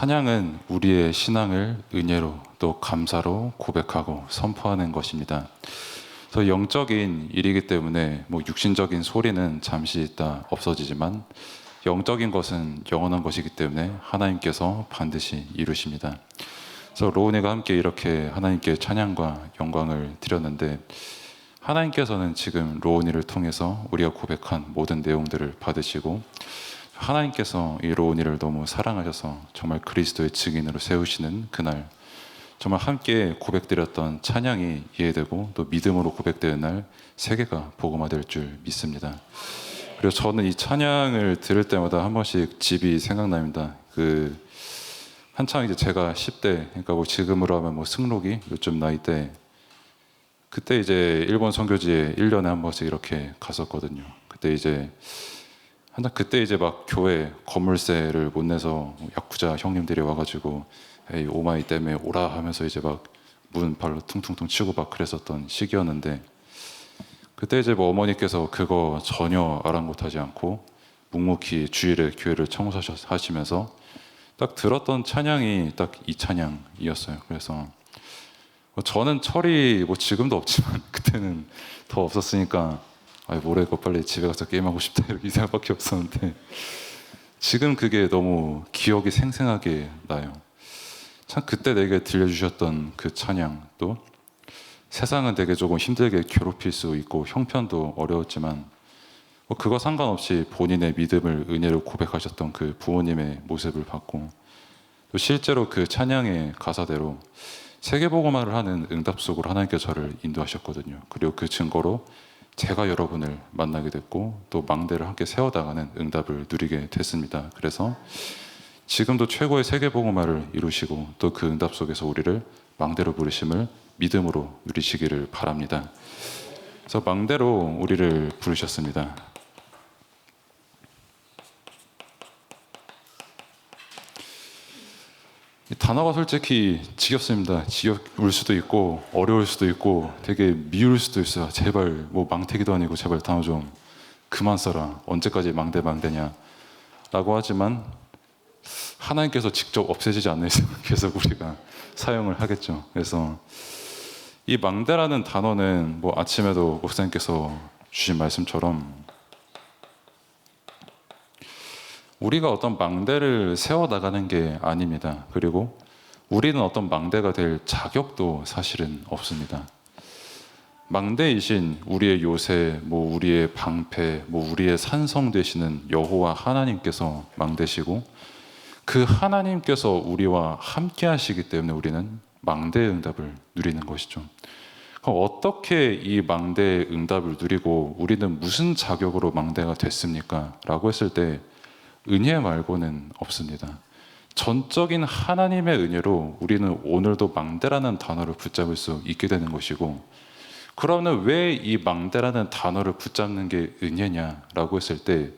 찬양은 우리의 신앙을 은혜로 또 감사로 고백하고 선포하는 것입니다. 그래서 영적인 일이기 때문에 육신적인 소리는 잠시 있다 없어지지만 영적인 것은 영원한 것이기 때문에 하나님께서 반드시 이루십니다. 그래서 로운이가 함께 이렇게 하나님께 찬양과 영광을 드렸는데, 하나님께서는 지금 로운이를 통해서 우리가 고백한 모든 내용들을 받으시고, 하나님께서 이 로운이를 너무 사랑하셔서 정말 그리스도의 증인으로 세우시는 그날, 정말 함께 고백드렸던 찬양이 이해되고 또 믿음으로 고백되는 날 세계가 복음화될 줄 믿습니다. 그리고 저는 이 찬양을 들을 때마다 한 번씩 집이 생각납니다. 한창 이제 제가 10대, 그러니까 지금으로 하면 승록이 요즘 나이 때, 그때 이제 일본 선교지에 1년에 한 번씩 이렇게 갔었거든요. 그때 이제 막 교회 건물세를 못 내서 야쿠자 형님들이 와가지고 에이 오마이 때문에 오라 하면서 이제 막 문 발로 퉁퉁퉁 치고 막 그랬었던 시기였는데, 그때 이제 어머니께서 그거 전혀 아랑곳하지 않고 묵묵히 주일에 교회를 청소하시면서 딱 들었던 찬양이 딱 이 찬양이었어요. 그래서 저는 철이 지금도 없지만 그때는 더 없었으니까 모레 빨리 집에 가서 게임하고 싶다 이 생각밖에 없었는데, 지금 그게 너무 기억이 생생하게 나요. 참 그때 내게 들려주셨던 그 찬양도, 세상은 되게 조금 힘들게 괴롭힐 수 있고 형편도 어려웠지만 그거 상관없이 본인의 믿음을 은혜로 고백하셨던 그 부모님의 모습을 봤고, 또 실제로 그 찬양의 가사대로 세계복음화를 하는 응답 속으로 하나님께서 저를 인도하셨거든요. 그리고 그 증거로 제가 여러분을 만나게 됐고 또 망대를 함께 세워나가는 응답을 누리게 됐습니다. 그래서 지금도 최고의 세계복음화를 이루시고 또 그 응답 속에서 우리를 망대로 부르심을 믿음으로 누리시기를 바랍니다. 그래서 망대로 우리를 부르셨습니다. 이 단어가 솔직히 지겹습니다. 지겨울 수도 있고 어려울 수도 있고 되게 미울 수도 있어요. 제발 망태기도 아니고 제발 단어 좀 그만 써라. 언제까지 망대냐 라고 하지만 하나님께서 직접 없애지지 않는 이상 계속 우리가 사용을 하겠죠. 그래서 이 망대라는 단어는 아침에도 목사님께서 주신 말씀처럼 우리가 어떤 망대를 세워나가는 게 아닙니다. 그리고 우리는 어떤 망대가 될 자격도 사실은 없습니다. 망대이신 우리의 요새, 우리의 방패, 우리의 산성 되시는 여호와 하나님께서 망대시고, 그 하나님께서 우리와 함께 하시기 때문에 우리는 망대의 응답을 누리는 것이죠. 그럼 어떻게 이 망대의 응답을 누리고 우리는 무슨 자격으로 망대가 됐습니까? 라고 했을 때 은혜 말고는 없습니다. 전적인 하나님의 은혜로 우리는 오늘도 망대라는 단어를 붙잡을 수 있게 되는 것이고, 그러면 왜 이 망대라는 단어를 붙잡는 게 은혜냐라고 했을 때,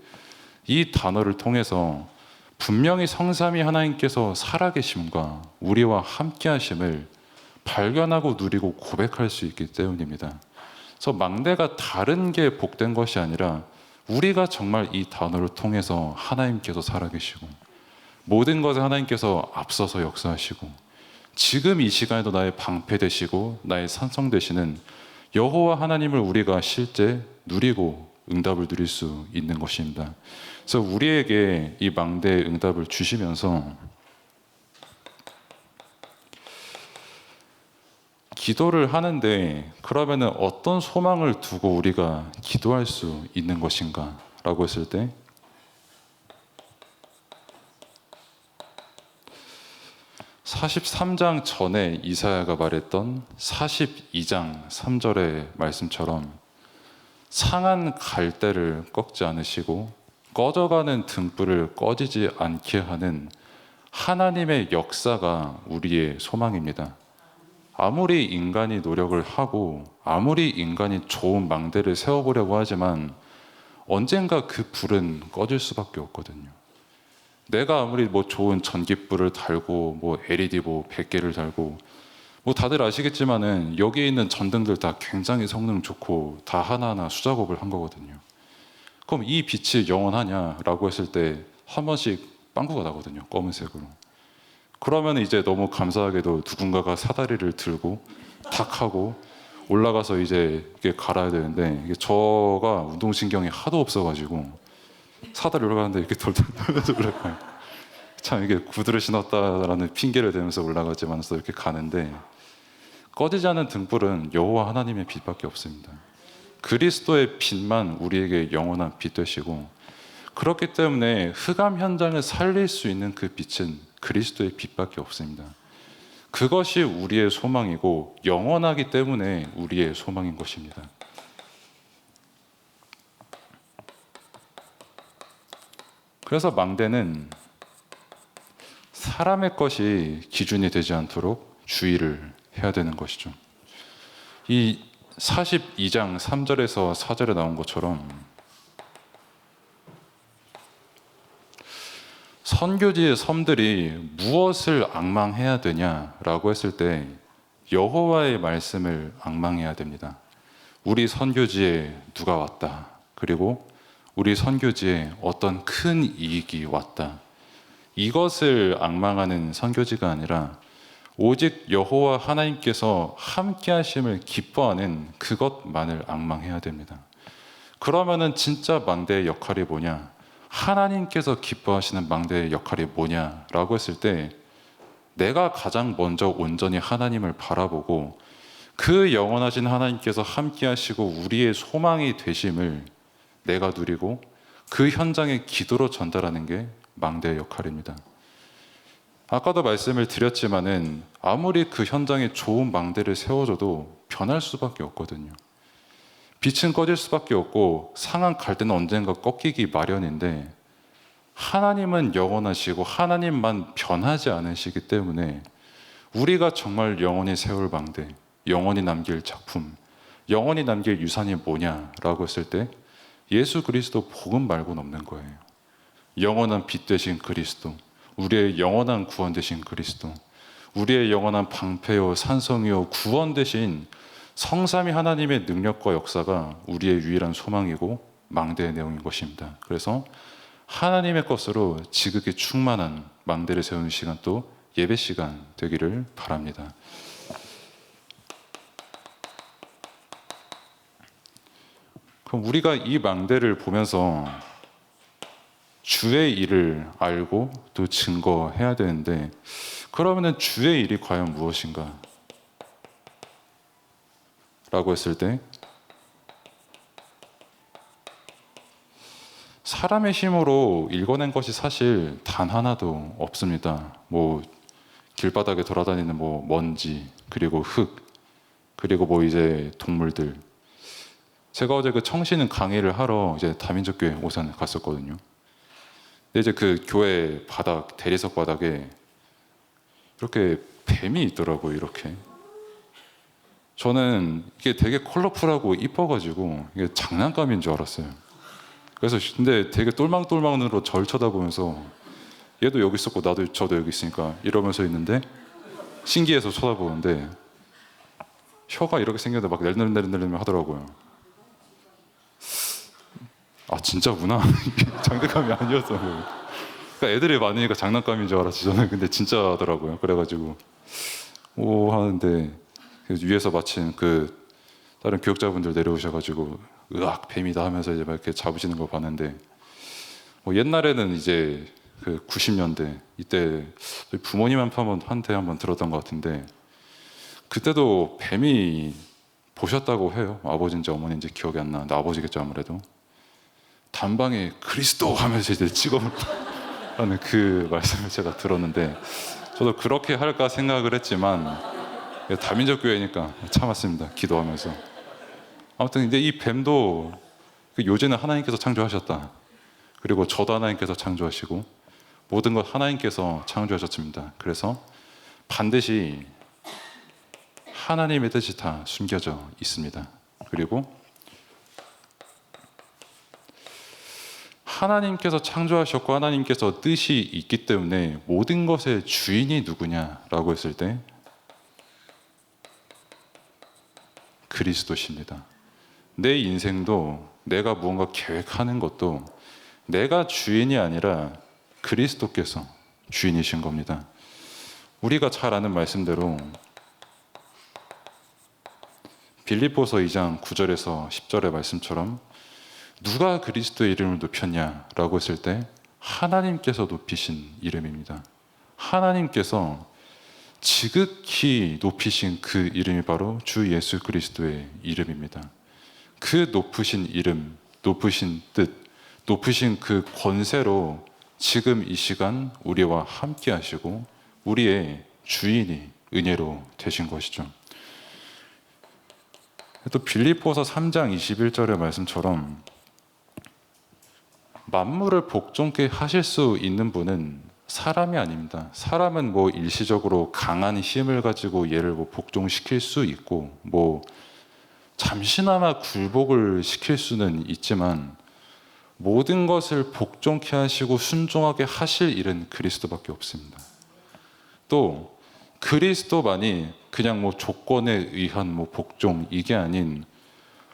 이 단어를 통해서 분명히 성삼위 하나님께서 살아계심과 우리와 함께 하심을 발견하고 누리고 고백할 수 있기 때문입니다. 그래서 망대가 다른 게 복된 것이 아니라 우리가 정말 이 단어를 통해서 하나님께서 살아계시고 모든 것에 하나님께서 앞서서 역사하시고 지금 이 시간에도 나의 방패 되시고 나의 산성 되시는 여호와 하나님을 우리가 실제 누리고 응답을 누릴 수 있는 것입니다. 그래서 우리에게 이 망대의 응답을 주시면서 기도를 하는데, 그러면 어떤 소망을 두고 우리가 기도할 수 있는 것인가 라고 했을 때, 43장 전에 이사야가 말했던 42장 3절의 말씀처럼 상한 갈대를 꺾지 않으시고 꺼져가는 등불을 꺼지지 않게 하는 하나님의 역사가 우리의 소망입니다. 아무리 인간이 노력을 하고 아무리 인간이 좋은 망대를 세워보려고 하지만 언젠가 그 불은 꺼질 수밖에 없거든요. 내가 아무리 좋은 전깃불을 달고 LED 100개를 달고 다들 아시겠지만은 여기에 있는 전등들 다 굉장히 성능 좋고 다 하나하나 수작업을 한 거거든요. 그럼 이 빛이 영원하냐라고 했을 때 한 번씩 빵꾸가 나거든요. 검은색으로. 그러면 이제 너무 감사하게도 누군가가 사다리를 들고 탁 하고 올라가서 이제 이게 갈아야 되는데, 이게 저가 운동신경이 하도 없어가지고 사다리 올라가는데 이렇게 돌돌 올라가요. 참 이게 구두를 신었다라는 핑계를 대면서 올라가지만서 이렇게 가는데, 꺼지지 않는 등불은 여호와 하나님의 빛밖에 없습니다. 그리스도의 빛만 우리에게 영원한 빛 되시고, 그렇기 때문에 흑암 현장을 살릴 수 있는 그 빛은 그리스도의 빛밖에 없습니다. 그것이 우리의 소망이고 영원하기 때문에 우리의 소망인 것입니다. 그래서 망대는 사람의 것이 기준이 되지 않도록 주의를 해야 되는 것이죠. 이 42장 3절에서 4절에 나온 것처럼 선교지의 섬들이 무엇을 앙망해야 되냐라고 했을 때 여호와의 말씀을 앙망해야 됩니다. 우리 선교지에 누가 왔다. 그리고 우리 선교지에 어떤 큰 이익이 왔다. 이것을 앙망하는 선교지가 아니라 오직 여호와 하나님께서 함께 하심을 기뻐하는 그것만을 앙망해야 됩니다. 그러면은 진짜 망대의 역할이 뭐냐? 하나님께서 기뻐하시는 망대의 역할이 뭐냐라고 했을 때 내가 가장 먼저 온전히 하나님을 바라보고 그 영원하신 하나님께서 함께 하시고 우리의 소망이 되심을 내가 누리고 그 현장에 기도로 전달하는 게 망대의 역할입니다. 아까도 말씀을 드렸지만은 아무리 그 현장에 좋은 망대를 세워줘도 변할 수밖에 없거든요. 빛은 꺼질 수밖에 없고 상한 갈대는 언젠가 꺾이기 마련인데, 하나님은 영원하시고 하나님만 변하지 않으시기 때문에 우리가 정말 영원히 세울 망대, 영원히 남길 작품, 영원히 남길 유산이 뭐냐라고 했을 때 예수 그리스도 복음 말고는 없는 거예요. 영원한 빛 되신 그리스도, 우리의 영원한 구원 되신 그리스도, 우리의 영원한 방패요 산성이요 구원 되신 성삼위 하나님의 능력과 역사가 우리의 유일한 소망이고 망대의 내용인 것입니다. 그래서 하나님의 것으로 지극히 충만한 망대를 세우는 시간, 또 예배 시간 되기를 바랍니다. 그럼 우리가 이 망대를 보면서 주의 일을 알고 또 증거해야 되는데, 그러면 주의 일이 과연 무엇인가? 라고 했을 때 사람의 힘으로 읽어낸 것이 사실 단 하나도 없습니다. 뭐 길바닥에 돌아다니는 뭐 먼지, 그리고 흙, 그리고 뭐 이제 동물들. 제가 어제 그 청신 강의를 하러 이제 다민족교회 오산 갔었거든요. 근데 이제 그 교회 바닥, 대리석 바닥에 이렇게 뱀이 있더라고요, 이렇게. 저는 이게 되게 컬러풀하고 이뻐가지고 이게 장난감인 줄 알았어요. 그래서 근데 되게 똘망똘망 눈으로 절 쳐다보면서 얘도 여기 있었고 저도 여기 있으니까 이러면서 있는데 신기해서 쳐다보는데 혀가 이렇게 생겼는데 막 낼름낼름 하더라고요. 아 진짜구나. 장난감이 아니었어. 그러니까 애들이 많으니까 장난감인 줄 알았지 저는. 근데 진짜더라고요. 그래가지고 오 하는데 위에서 마침 그 다른 교육자분들 내려오셔가지고 으악 뱀이다 하면서 이제 막 이렇게 잡으시는 거 봤는데, 뭐 옛날에는 이제 그 90년대 이때 부모님한테 한번 들었던 것 같은데, 그때도 뱀이 보셨다고 해요. 아버지인지 어머니인지 기억이 안 나는데 아버지겠죠 아무래도. 단방에 그리스도 하면서 이제 찍어라는 그 말씀을 제가 들었는데, 저도 그렇게 할까 생각을 했지만 다민족 교회니까 참았습니다. 기도하면서. 아무튼 이제 이 뱀도 그 요새는 하나님께서 창조하셨다. 그리고 저도 하나님께서 창조하시고 모든 것 하나님께서 창조하셨습니다. 그래서 반드시 하나님의 뜻이 다 숨겨져 있습니다. 그리고 하나님께서 창조하셨고 하나님께서 뜻이 있기 때문에 모든 것의 주인이 누구냐라고 했을 때 그리스도십니다. 내 인생도 내가 무언가 계획하는 것도 내가 주인이 아니라 그리스도께서 주인이신 겁니다. 우리가 잘 아는 말씀대로 빌립보서 2장 9절에서 10절의 말씀처럼 누가 그리스도의 이름을 높였냐라고 했을 때 하나님께서 높이신 이름입니다. 하나님께서 지극히 높이신 그 이름이 바로 주 예수 그리스도의 이름입니다. 그 높으신 이름, 높으신 뜻, 높으신 그 권세로 지금 이 시간 우리와 함께 하시고 우리의 주인이 은혜로 되신 것이죠. 또 빌립보서 3장 21절의 말씀처럼 만물을 복종케 하실 수 있는 분은 사람이 아닙니다. 사람은 뭐 일시적으로 강한 힘을 가지고 얘를 뭐 복종시킬 수 있고 뭐 잠시나마 굴복을 시킬 수는 있지만 모든 것을 복종케 하시고 순종하게 하실 일은 그리스도밖에 없습니다. 또 그리스도만이 그냥 뭐 조건에 의한 뭐 복종 이게 아닌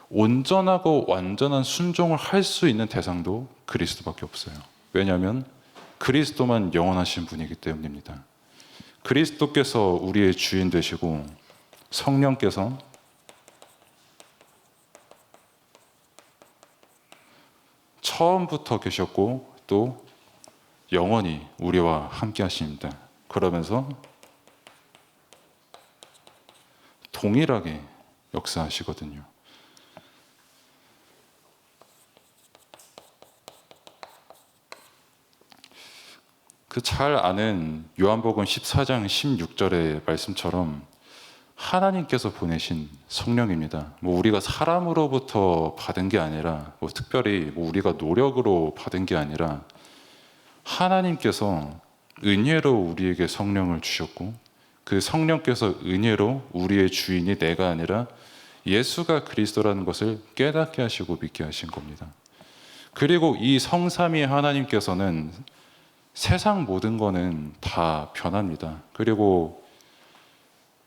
온전하고 완전한 순종을 할 수 있는 대상도 그리스도밖에 없어요. 왜냐하면 그리스도만 영원하신 분이기 때문입니다. 그리스도께서 우리의 주인 되시고 성령께서 처음부터 계셨고 또 영원히 우리와 함께 하십니다. 그러면서 동일하게 역사하시거든요. 그 잘 아는 요한복음 14장 16절의 말씀처럼 하나님께서 보내신 성령입니다. 뭐 우리가 사람으로부터 받은 게 아니라 뭐 특별히 뭐 우리가 노력으로 받은 게 아니라 하나님께서 은혜로 우리에게 성령을 주셨고 그 성령께서 은혜로 우리의 주인이 내가 아니라 예수가 그리스도라는 것을 깨닫게 하시고 믿게 하신 겁니다. 그리고 이 성삼위 하나님께서는 세상 모든 거는 다 변합니다. 그리고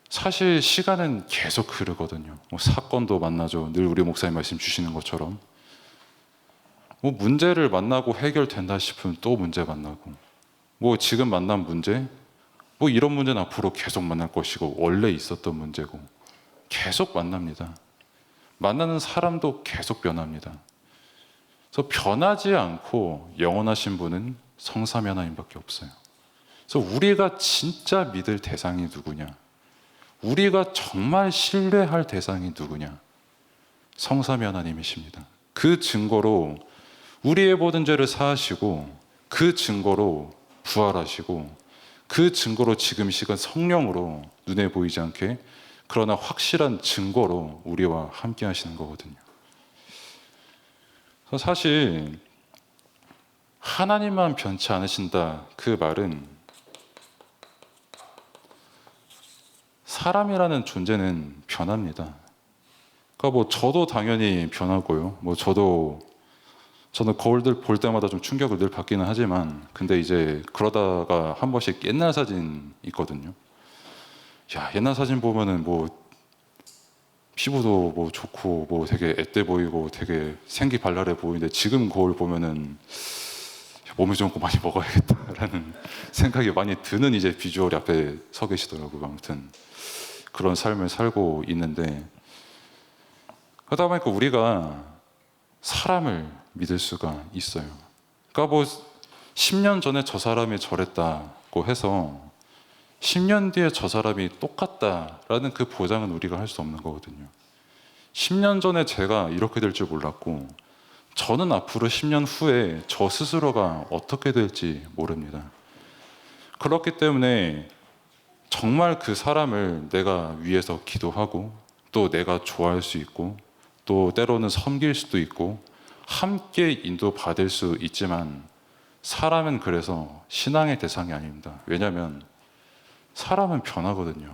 사실 시간은 계속 흐르거든요. 뭐 사건도 만나죠. 늘 우리 목사님 말씀 주시는 것처럼 뭐 문제를 만나고 해결된다 싶으면 또 문제 만나고 뭐 지금 만난 문제 뭐 이런 문제는 앞으로 계속 만날 것이고 원래 있었던 문제고 계속 만납니다. 만나는 사람도 계속 변합니다. 그래서 변하지 않고 영원하신 분은 성삼위 하나님밖에 없어요. 그래서 우리가 진짜 믿을 대상이 누구냐? 우리가 정말 신뢰할 대상이 누구냐? 성삼위 하나님이십니다. 그 증거로 우리의 모든 죄를 사하시고 그 증거로 부활하시고 그 증거로 지금 이 시간 성령으로 눈에 보이지 않게 그러나 확실한 증거로 우리와 함께 하시는 거거든요. 그래서 사실 하나님만 변치 않으신다 그 말은 사람이라는 존재는 변합니다. 그러니까 뭐 저도 당연히 변하고요. 뭐 저는 거울들 볼 때마다 좀 충격을 늘 받기는 하지만 근데 이제 그러다가 한 번씩 옛날 사진 있거든요. 야, 옛날 사진 보면은 뭐 피부도 뭐 좋고 뭐 되게 앳돼 보이고 되게 생기 발랄해 보이는데 지금 거울 보면은 몸에 좋은 거 많이 먹어야겠다라는 생각이 많이 드는 이제 비주얼이 앞에 서 계시더라고요. 아무튼 그런 삶을 살고 있는데 그러다 보니까 우리가 사람을 믿을 수가 있어요. 그러니까 뭐 10년 전에 저 사람이 저랬다고 해서 10년 뒤에 저 사람이 똑같다라는 그 보장은 우리가 할 수 없는 거거든요. 10년 전에 제가 이렇게 될 줄 몰랐고 저는 앞으로 10년 후에 저 스스로가 어떻게 될지 모릅니다. 그렇기 때문에 정말 그 사람을 내가 위해서 기도하고 또 내가 좋아할 수 있고 또 때로는 섬길 수도 있고 함께 인도받을 수 있지만 사람은 그래서 신앙의 대상이 아닙니다. 왜냐하면 사람은 변하거든요.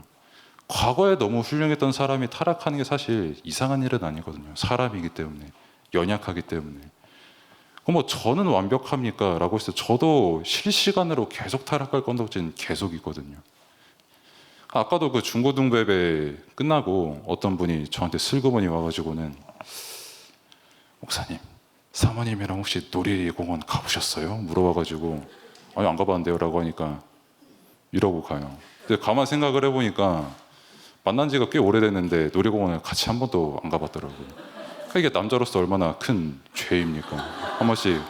과거에 너무 훌륭했던 사람이 타락하는 게 사실 이상한 일은 아니거든요. 사람이기 때문에, 연약하기 때문에. 그럼 뭐 저는 완벽합니까? 라고 했을 때 저도 실시간으로 계속 타락할 건덕지는 계속 있거든요. 아까도 그 중고등부예배 끝나고 어떤 분이 저한테 슬그머니 와가지고는 목사님, 사모님이랑 혹시 놀이공원 가보셨어요? 물어봐가지고 아니 안 가봤는데요 라고 하니까 이러고 가요. 근데 가만 생각을 해보니까 만난 지가 꽤 오래됐는데 놀이공원을 같이 한 번도 안 가봤더라고요. 그러니까 이게 남자로서 얼마나 큰 죄입니까? 한 번씩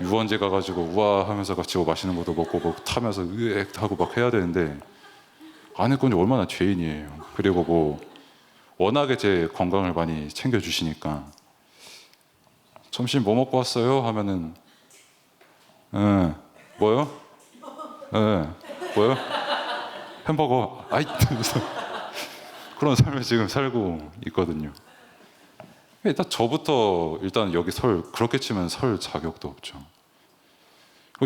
유원지 가가지고 우와 하면서 같이 뭐 맛있는 것도 먹고 뭐 타면서 으액 하고 막 해야 되는데 안 했건지 얼마나 죄인이에요. 그리고 뭐 워낙에 제 건강을 많이 챙겨주시니까 점심 뭐 먹고 왔어요? 하면은 뭐요? 뭐요? 햄버거. 아이 그런 삶을 지금 살고 있거든요. 일단 저부터 일단 여기 설 그렇게 치면 설 자격도 없죠.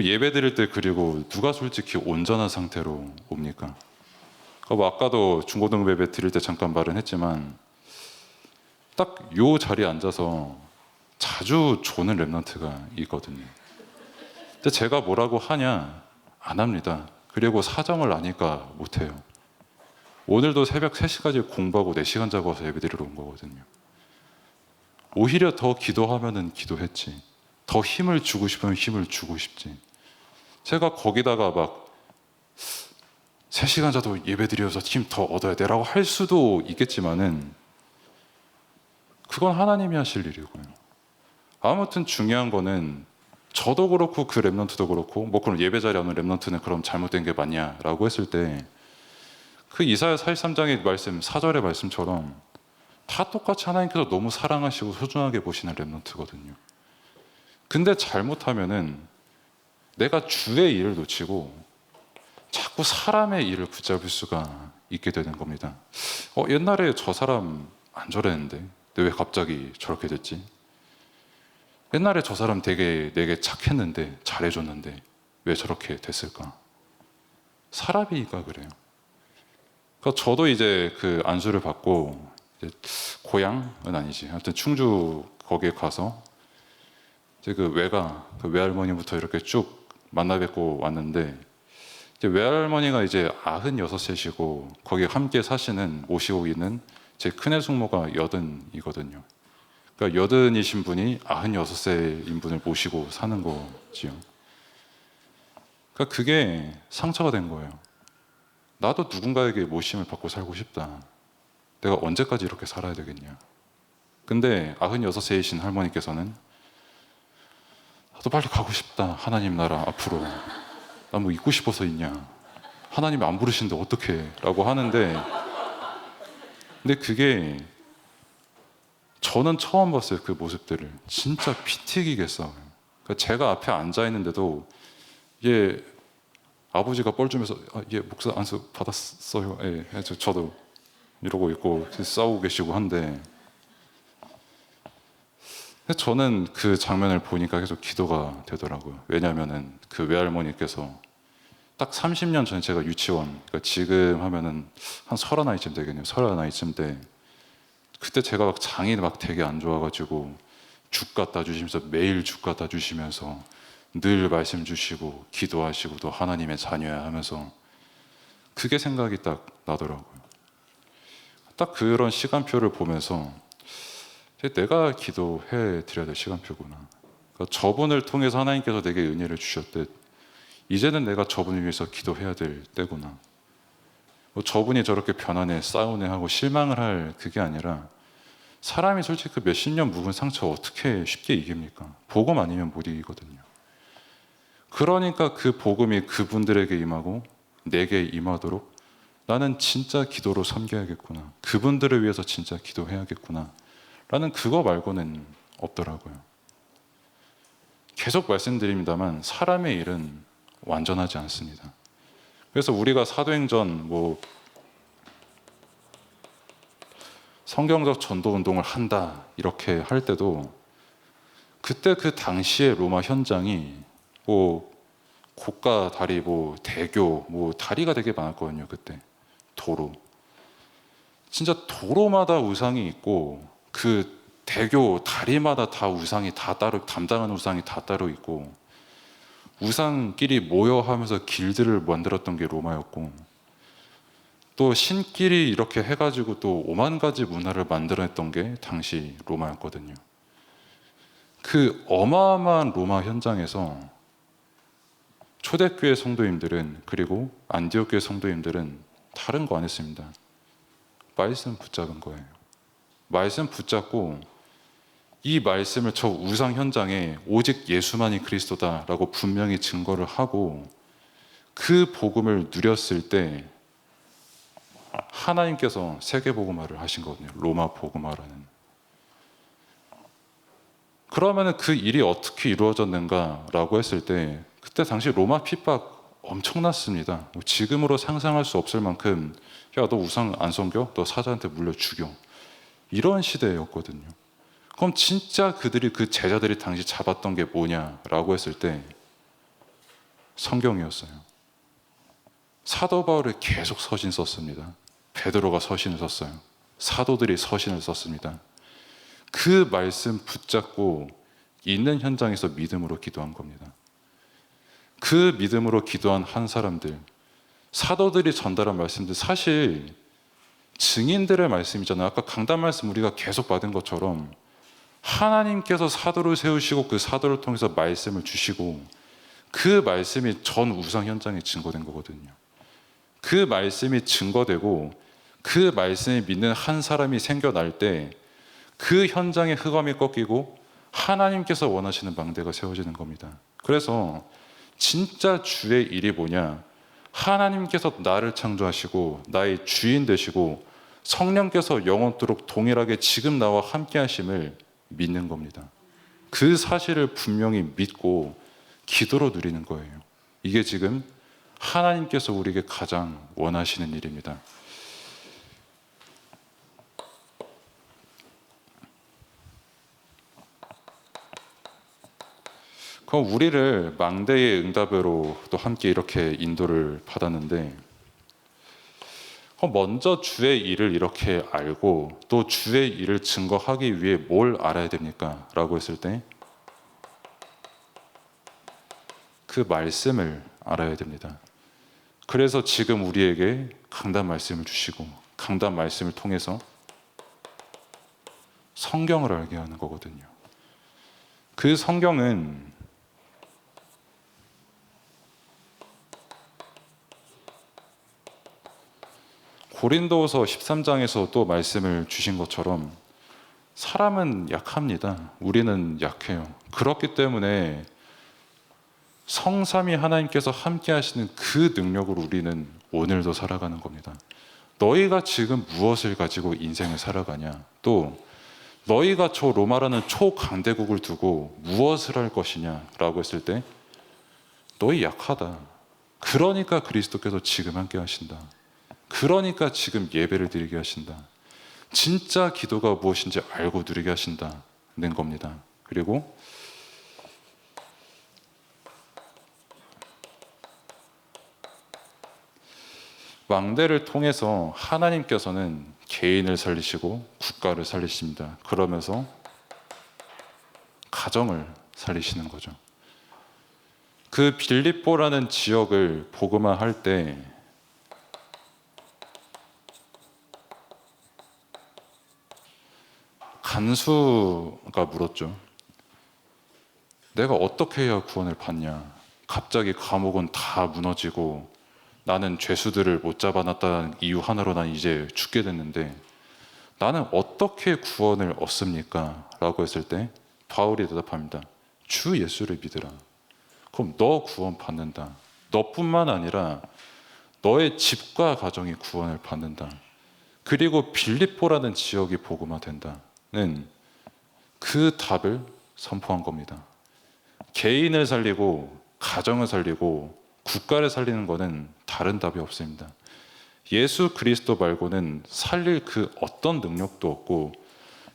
예배 드릴 때 그리고 누가 솔직히 온전한 상태로 옵니까? 뭐 아까도 중고등부 예배 드릴 때 잠깐 말은 했지만 딱 요 자리에 앉아서 자주 조는 랩런트가 있거든요. 근데 제가 뭐라고 하냐? 안 합니다. 그리고 사정을 아니까 못해요. 오늘도 새벽 3시까지 공부하고 4시간 자고 와서 예배 드리러 온 거거든요. 오히려 더 기도하면은 기도했지. 더 힘을 주고 싶으면 힘을 주고 싶지. 제가 거기다가 막 3시간 자도 예배 드려서 힘 더 얻어야 되라고 할 수도 있겠지만은 그건 하나님이 하실 일이고요. 아무튼 중요한 거는 저도 그렇고 그 랩런트도 그렇고 뭐 그럼 예배 자리에 오는 랩런트는 그럼 잘못된 게 맞냐라고 했을 때 그 이사야 43장의 말씀 4절의 말씀처럼 다 똑같이 하나님께서 너무 사랑하시고 소중하게 보시는 랩런트거든요. 근데 잘못하면은 내가 주의 일을 놓치고 자꾸 사람의 일을 붙잡을 수가 있게 되는 겁니다. 옛날에 저 사람 안 저랬는데 근데 왜 갑자기 저렇게 됐지? 옛날에 저 사람 되게 내게 착했는데 잘해줬는데 왜 저렇게 됐을까? 사람이니까 그래요. 그러니까 저도 이제 그 안수를 받고 이제 고향은 아니지. 하여튼 충주 거기에 가서 이제 그 외가 그 외할머니부터 이렇게 쭉 만나 뵙고 왔는데 이제 외할머니가 이제 96세시고 거기 함께 사시는 모시고 있는 제 큰애 숙모가 80이거든요. 그러니까 80이신 분이 96세인 분을 모시고 사는 거지요. 그러니까 그게 상처가 된 거예요. 나도 누군가에게 모심을 받고 살고 싶다. 내가 언제까지 이렇게 살아야 되겠냐. 근데 96세이신 할머니께서는 나도 빨리 가고 싶다. 하나님 나라 앞으로. 난 뭐 있고 싶어서 있냐. 하나님이 안 부르시는데 어떡해. 라고 하는데 근데 그게 저는 처음 봤어요. 그 모습들을. 진짜 피 튀기게 싸워요. 그러니까 제가 앞에 앉아 있는데도 얘 아버지가 뻘 주면서 얘 목사 안수 받았어요. 예, 저도 이러고 있고 싸우고 계시고 한데 저는 그 장면을 보니까 계속 기도가 되더라고요. 왜냐하면은 그 외할머니께서 딱 30년 전에 제가 유치원, 그러니까 지금 하면은 한 30나이쯤 되겠네요. 30나이쯤 때 그때 제가 막 장이 막 되게 안 좋아가지고 죽 갖다 주시면서 매일 죽 갖다 주시면서 늘 말씀 주시고 기도하시고 또 하나님의 자녀야 하면서 그게 생각이 딱 나더라고요. 딱 그런 시간표를 보면서 내가 기도해 드려야 될 시간표구나. 그러니까 저분을 통해서 하나님께서 내게 은혜를 주셨듯 이제는 내가 저분을 위해서 기도해야 될 때구나. 뭐 저분이 저렇게 변화네, 싸우네 하고 실망을 할 그게 아니라 사람이 솔직히 그 몇십 년 묵은 상처 어떻게 쉽게 이깁니까? 복음 아니면 못 이기거든요. 그러니까 그 복음이 그분들에게 임하고 내게 임하도록 나는 진짜 기도로 섬겨야겠구나. 그분들을 위해서 진짜 기도해야겠구나. 라는 그거 말고는 없더라고요. 계속 말씀드립니다만 사람의 일은 완전하지 않습니다. 그래서 우리가 사도행전 뭐 성경적 전도 운동을 한다 이렇게 할 때도 그때 그 당시의 로마 현장이 뭐 고가 다리, 뭐 대교, 뭐 다리가 되게 많았거든요. 그때 도로, 진짜 도로마다 우상이 있고 그 대교 다리마다 다 우상이 다 따로 담당하는 우상이 다 따로 있고 우상끼리 모여 하면서 길들을 만들었던 게 로마였고 또 신끼리 이렇게 해가지고 또 5만 가지 문화를 만들어냈던 게 당시 로마였거든요. 그 어마어마한 로마 현장에서 초대교회 성도님들은, 그리고 안디옥 교회 성도님들은 다른 거 안 했습니다. 말씀 붙잡은 거예요. 말씀 붙잡고 이 말씀을 저 우상 현장에 오직 예수만이 그리스도다라고 분명히 증거를 하고 그 복음을 누렸을 때 하나님께서 세계복음화를 하신 거거든요. 로마 복음화라는. 그러면 그 일이 어떻게 이루어졌는가라고 했을 때 그때 당시 로마 핍박 엄청났습니다. 지금으로 상상할 수 없을 만큼 야, 너 우상 안 섬겨? 너 사자한테 물려 죽여. 이런 시대였거든요. 그럼 진짜 그 제자들이 당시 잡았던 게 뭐냐라고 했을 때 성경이었어요. 사도 바울이 계속 서신 썼습니다. 베드로가 서신을 썼어요. 사도들이 서신을 썼습니다. 그 말씀 붙잡고 있는 현장에서 믿음으로 기도한 겁니다. 그 믿음으로 기도한 한 사람들, 사도들이 전달한 말씀들, 사실 증인들의 말씀이잖아요. 아까 강단 말씀 우리가 계속 받은 것처럼 하나님께서 사도를 세우시고 그 사도를 통해서 말씀을 주시고 그 말씀이 전 우상 현장에 증거된 거거든요. 그 말씀이 증거되고 그 말씀을 믿는 한 사람이 생겨날 때 그 현장의 흑암이 꺾이고 하나님께서 원하시는 망대가 세워지는 겁니다. 그래서 진짜 주의 일이 뭐냐? 하나님께서 나를 창조하시고 나의 주인 되시고 성령께서 영원토록 동일하게 지금 나와 함께 하심을 믿는 겁니다. 그 사실을 분명히 믿고 기도로 누리는 거예요. 이게 지금 하나님께서 우리에게 가장 원하시는 일입니다. 그럼 우리를 망대의 응답으로 또 함께 이렇게 인도를 받았는데 먼저 주의 일을 이렇게 알고 또 주의 일을 증거하기 위해 뭘 알아야 됩니까? 라고 했을 때 그 말씀을 알아야 됩니다. 그래서 지금 우리에게 강단 말씀을 주시고 강단 말씀을 통해서 성경을 알게 하는 거거든요. 그 성경은 고린도후서 13장에서 또 말씀을 주신 것처럼 사람은 약합니다. 우리는 약해요. 그렇기 때문에 성삼위 하나님께서 함께 하시는 그 능력으로 우리는 오늘도 살아가는 겁니다. 너희가 지금 무엇을 가지고 인생을 살아가냐? 또 너희가 저 로마라는 초강대국을 두고 무엇을 할 것이냐? 라고 했을 때 너희 약하다. 그러니까 그리스도께서 지금 함께 하신다. 그러니까 지금 예배를 드리게 하신다. 진짜 기도가 무엇인지 알고 누리게 하신다는 겁니다. 그리고 망대를 통해서 하나님께서는 개인을 살리시고 국가를 살리십니다. 그러면서 가정을 살리시는 거죠. 그 빌립보라는 지역을 복음화할 때 간수가 물었죠. 내가 어떻게 해야 구원을 받냐? 갑자기 감옥은 다 무너지고 나는 죄수들을 못 잡아놨다는 이유 하나로 난 이제 죽게 됐는데 나는 어떻게 구원을 얻습니까? 라고 했을 때 바울이 대답합니다. 주 예수를 믿으라. 그럼 너 구원 받는다. 너뿐만 아니라 너의 집과 가정이 구원을 받는다. 그리고 빌립보라는 지역이 복음화된다는 그 답을 선포한 겁니다. 개인을 살리고 가정을 살리고 국가를 살리는 것은 다른 답이 없습니다. 예수 그리스도 말고는 살릴 그 어떤 능력도 없고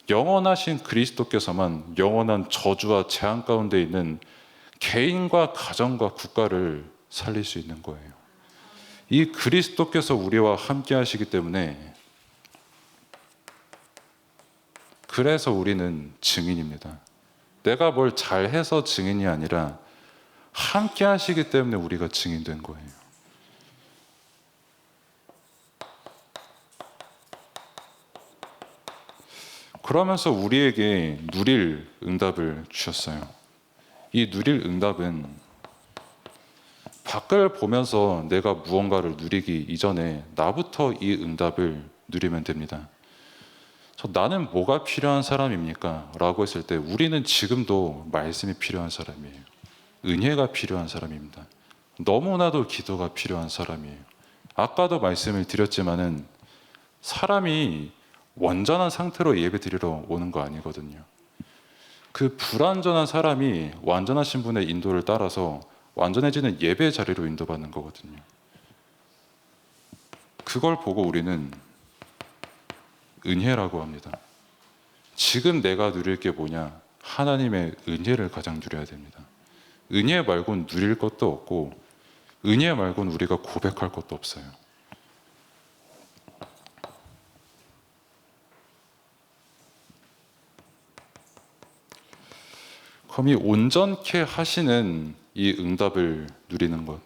영원하신 그리스도께서만 영원한 저주와 재앙 가운데 있는 개인과 가정과 국가를 살릴 수 있는 거예요. 이 그리스도께서 우리와 함께 하시기 때문에 그래서 우리는 증인입니다. 내가 뭘 잘해서 증인이 아니라 함께 하시기 때문에 우리가 증인된 거예요. 그러면서 우리에게 누릴 응답을 주셨어요. 이 누릴 응답은 밖을 보면서 내가 무언가를 누리기 이전에 나부터 이 응답을 누리면 됩니다. 나는 뭐가 필요한 사람입니까? 라고 했을 때 우리는 지금도 말씀이 필요한 사람이에요. 은혜가 필요한 사람입니다. 너무나도 기도가 필요한 사람이에요. 아까도 말씀을 드렸지만은 사람이 완전한 상태로 예배 드리러 오는 거 아니거든요. 그 불완전한 사람이 완전하신 분의 인도를 따라서 완전해지는 예배 자리로 인도받는 거거든요. 그걸 보고 우리는 은혜라고 합니다. 지금 내가 누릴 게 뭐냐? 하나님의 은혜를 가장 누려야 됩니다. 은혜 말고는 누릴 것도 없고 은혜 말고는 우리가 고백할 것도 없어요. 그럼 이 온전케 하시는 이 응답을 누리는 것,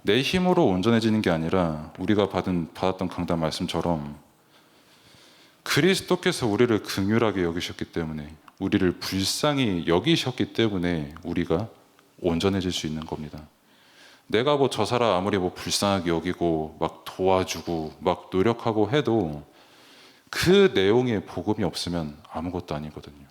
내 힘으로 온전해지는 게 아니라 우리가 받았던 강단 말씀처럼 그리스도께서 우리를 긍휼하게 여기셨기 때문에, 우리를 불쌍히 여기셨기 때문에 우리가 온전해질 수 있는 겁니다. 내가 저 사람 아무리 불쌍하게 여기고 막 도와주고 막 노력하고 해도 그 내용의 복음이 없으면 아무것도 아니거든요.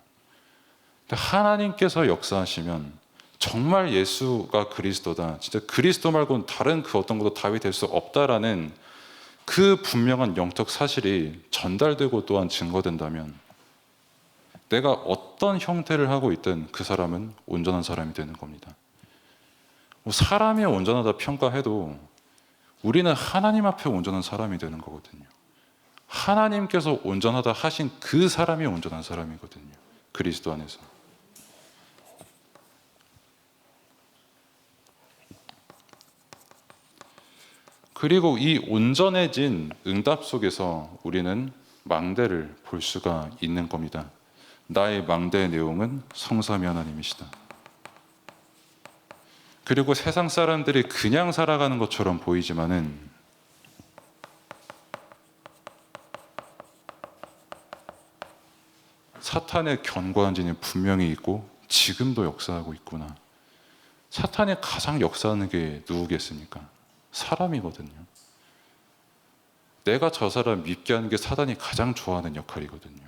근데 하나님께서 역사하시면 정말 예수가 그리스도다, 진짜 그리스도 말고는 다른 그 어떤 것도 답이 될 수 없다라는 그 분명한 영적 사실이 전달되고 또한 증거된다면 내가 어떤 형태를 하고 있든 그 사람은 온전한 사람이 되는 겁니다. 사람이 온전하다 평가해도 우리는 하나님 앞에 온전한 사람이 되는 거거든요. 하나님께서 온전하다 하신 그 사람이 온전한 사람이거든요. 그리스도 안에서. 그리고 이 온전해진 응답 속에서 우리는 망대를 볼 수가 있는 겁니다. 나의 망대의 내용은 성삼위 하나님이시다. 그리고 세상 사람들이 그냥 살아가는 것처럼 보이지만은 사탄의 견고한 진이 분명히 있고 지금도 역사하고 있구나. 사탄이 가장 역사하는 게 누구겠습니까? 사람이거든요. 내가 저 사람 믿게 하는 게 사단이 가장 좋아하는 역할이거든요.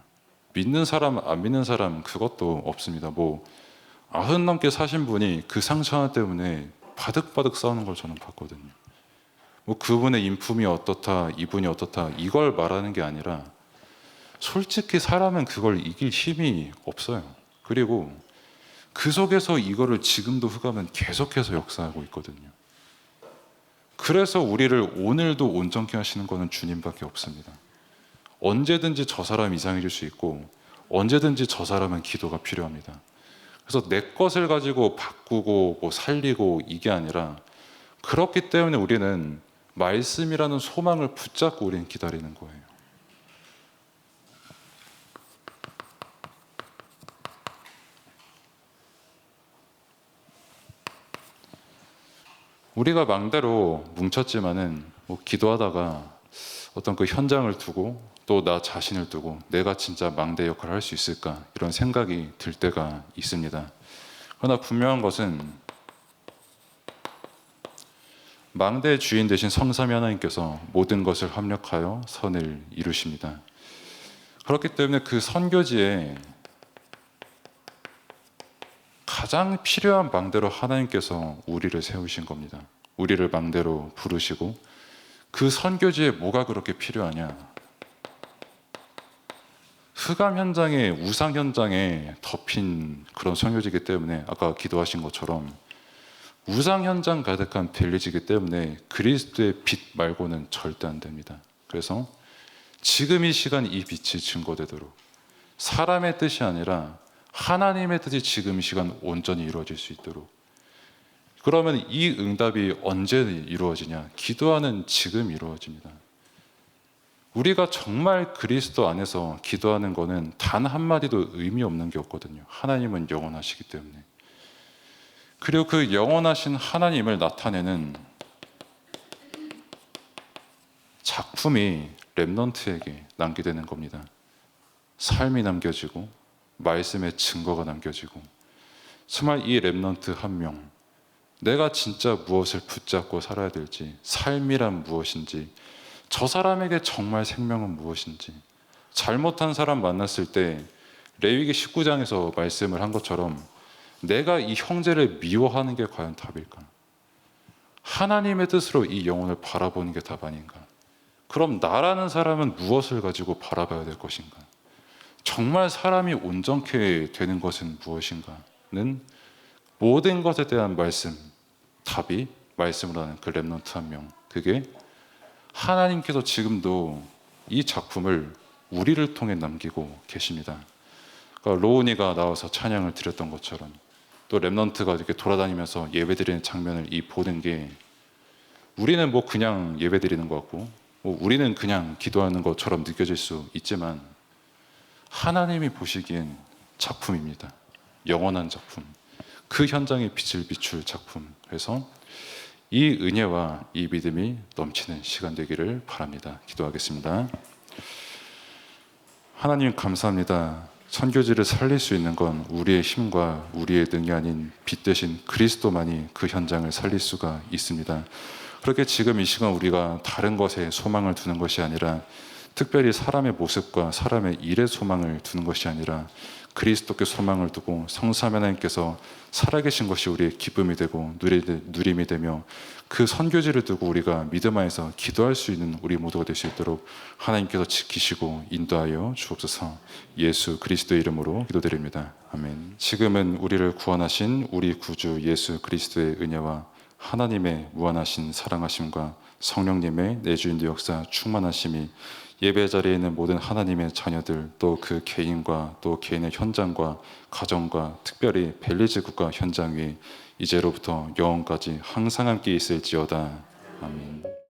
믿는 사람, 안 믿는 사람 그것도 없습니다. 90 넘게 사신 분이 그 상처 하나 때문에 바득바득 싸우는 걸 저는 봤거든요. 그분의 인품이 어떻다, 이분이 어떻다 이걸 말하는 게 아니라 솔직히 사람은 그걸 이길 힘이 없어요. 그리고 그 속에서 이거를 지금도 흑암은 계속해서 역사하고 있거든요. 그래서 우리를 오늘도 온전케 하시는 것은 주님밖에 없습니다. 언제든지 저 사람 이상해질 수 있고 언제든지 저 사람은 기도가 필요합니다. 그래서 내 것을 가지고 바꾸고 살리고 이게 아니라, 그렇기 때문에 우리는 말씀이라는 소망을 붙잡고 우리는 기다리는 거예요. 우리가 망대로 뭉쳤지만은 기도하다가 어떤 그 현장을 두고 또 나 자신을 두고 내가 진짜 망대 역할을 할 수 있을까 이런 생각이 들 때가 있습니다. 그러나 분명한 것은 망대의 주인 되신 성삼위 하나님께서 모든 것을 합력하여 선을 이루십니다. 그렇기 때문에 그 선교지에 가장 필요한 망대로 하나님께서 우리를 세우신 겁니다. 우리를 망대로 부르시고, 그 선교지에 뭐가 그렇게 필요하냐? 흑암 현장에, 우상 현장에 덮인 그런 선교지이기 때문에 아까 기도하신 것처럼 우상 현장 가득한 벨리지이기 때문에 그리스도의 빛 말고는 절대 안 됩니다. 그래서 지금 이 시간 이 빛이 증거되도록 사람의 뜻이 아니라 하나님의 뜻이 지금 이 시간 온전히 이루어질 수 있도록. 그러면 이 응답이 언제 이루어지냐? 기도하는 지금 이루어집니다. 우리가 정말 그리스도 안에서 기도하는 것은 단 한마디도 의미 없는 게 없거든요. 하나님은 영원하시기 때문에. 그리고 그 영원하신 하나님을 나타내는 작품이 렘넌트에게 남기되는 겁니다. 삶이 남겨지고 말씀의 증거가 남겨지고, 정말 이 렘넌트 한 명, 내가 진짜 무엇을 붙잡고 살아야 될지, 삶이란 무엇인지, 저 사람에게 정말 생명은 무엇인지, 잘못한 사람 만났을 때 레위기 19장에서 말씀을 한 것처럼 내가 이 형제를 미워하는 게 과연 답일까? 하나님의 뜻으로 이 영혼을 바라보는 게 답 아닌가? 그럼 나라는 사람은 무엇을 가지고 바라봐야 될 것인가? 정말 사람이 온전케 되는 것은 무엇인가는 모든 것에 대한 말씀, 답이 말씀으로 하는 그 렘넌트 한 명, 그게 하나님께서 지금도 이 작품을 우리를 통해 남기고 계십니다. 그러니까 로우니가 나와서 찬양을 드렸던 것처럼, 또 렘넌트가 이렇게 돌아다니면서 예배드리는 장면을 보는 게, 우리는 뭐 그냥 예배드리는 것 같고, 뭐 우리는 그냥 기도하는 것처럼 느껴질 수 있지만 하나님이 보시기엔 작품입니다. 영원한 작품, 그 현장에 빛을 비출 작품. 그래서 이 은혜와 이 믿음이 넘치는 시간 되기를 바랍니다. 기도하겠습니다. 하나님 감사합니다. 선교지를 살릴 수 있는 건 우리의 힘과 우리의 능이 아닌 빛 대신 그리스도만이 그 현장을 살릴 수가 있습니다. 그렇게 지금 이 시간 우리가 다른 것에 소망을 두는 것이 아니라, 특별히 사람의 모습과 사람의 일에 소망을 두는 것이 아니라 그리스도께 소망을 두고 성삼위 하나님께서 살아계신 것이 우리의 기쁨이 되고 누림이 되며, 그 선교지를 두고 우리가 믿음 안에서 기도할 수 있는 우리 모두가 될 수 있도록 하나님께서 지키시고 인도하여 주옵소서. 예수 그리스도의 이름으로 기도드립니다. 아멘. 지금은 우리를 구원하신 우리 구주 예수 그리스도의 은혜와 하나님의 무한하신 사랑하심과 성령님의 내주인도 역사 충만하심이 예배 자리에 있는 모든 하나님의 자녀들, 또 그 개인과 또 개인의 현장과 가정과 특별히 벨리즈 국가 현장 위에 이제로부터 영원까지 항상 함께 있을지어다. 아멘.